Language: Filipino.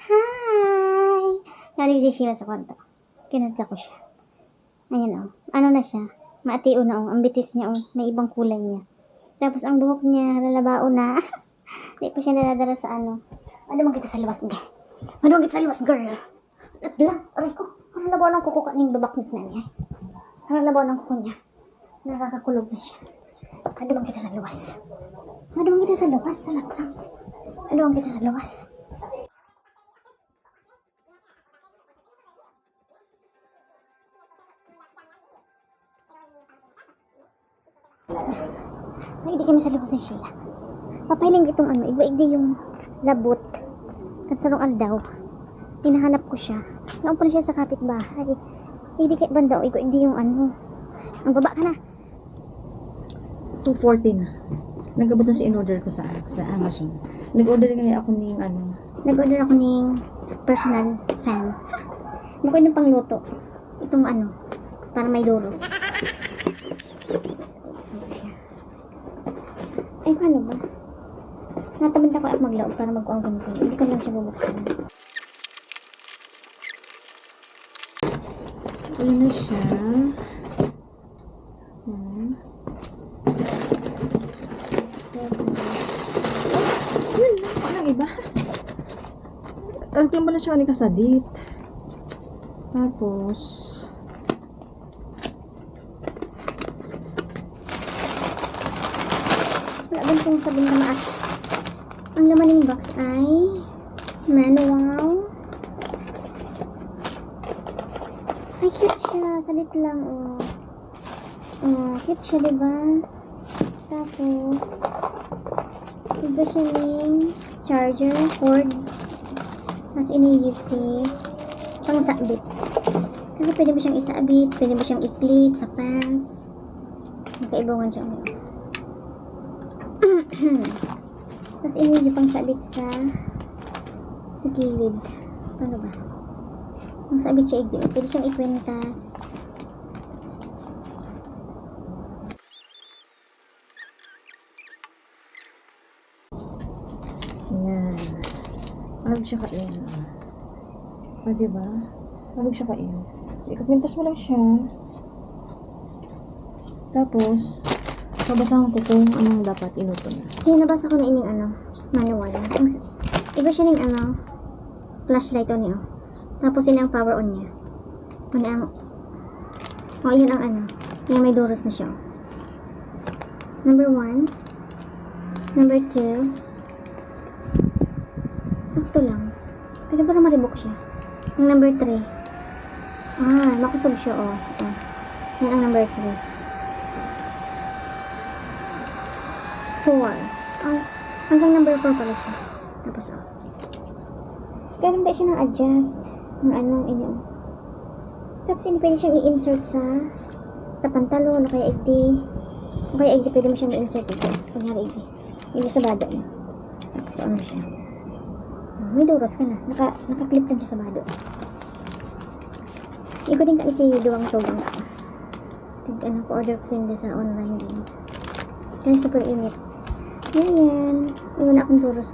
Hi! Galing si Sheila sa kwarto. Kinarga ko siya. Ayan o. Ano na siya? Maatio na o. Ang bitis niya o. May ibang kulay niya. Tapos ang buhok niya, lalabao na. Hindi pa siya nadadara sa ano. Ano bang kita sa labas, girl? Ano bang kita sa labas, girl? Atla, aray ko. Ang labaw ng kuko ka ning babaknit na niya. Ang labaw ng kuko niya. Nakakakulog na siya. Ano bang kita sa labas? Ano bang kita sa labas? Salap lang. Ano bang kita sa labas? Ay, di kami sa labas ni Sheila. Papailing itong ano, igwa-igdi yung labot. Kansarong aldaw. Hinahanap ko siya. Naon pa na siya sa kapitbahay. Igdi kay banda, igwa-igdi yung ano. Ang baba ka na. 2:14 na. Nagabot na si in-order ko sa Amazon. Nag-order nga ako ng ano. Nag-order ako ng personal fan. Bukod ng pangluto. Itong ano, para may doros. Ay, paano ba? Natamad ako at maglaog para magkuang ganito. Hindi ko lang siya bubuksan. Ayan na siya. Yun lang. Parang iba. Alam ba na siya ni kasadit. Tapos wala ba itong sabon na maas? Ang laman ng box ay manual. Ay, cute siya. Salit lang, oh. Oh, cute siya, diba? Tapos, iba siya ng charger, cord. Mas ini-use pang sabit. Kasi pwede mo siyang isabit, pwede mo siyang i-clip sa pants. Magkaibungan siya. Tapos ini-use pang sabit sa gilid. Paano ba? Pang sabit siya i-gilid. Pwede siyang ikwentas. ayan. Marag siya kain. O, diba? Marag siya kain. So, ikapintas mo lang siya. Tapos, babasahan ko kung anong dapat inuto na. So, yung nabasa ko na ining ano, manual. Iba siya ng ano, flashlight on niya. Tapos, yun ang power on niya. Ano ang, yun ang ano, yung may doros na siya. Number 1. Number 2. Sakto lang. Pwede ba na maribok siya? Yung number 3. Makusog siya, oh. Yan ang number 3. 4. Hanggang number 4 pala siya. Tapos, pero hindi siya na-adjust ng anong inyo. Tapos, hindi pwede siyang i-insert sa pantalon, o kaya igdi. O kaya igdi, pwede mo siyang i-insert ito. Kunyari igdi. Igdi sa bado mo. Tapos, ano siya? May doros ka na. Naka-clip lang siya sa bado. Iba din ka isi duwang tubang. Ko-order ko sila sa online din. Kaya super init. Yan. Iwan akong doros.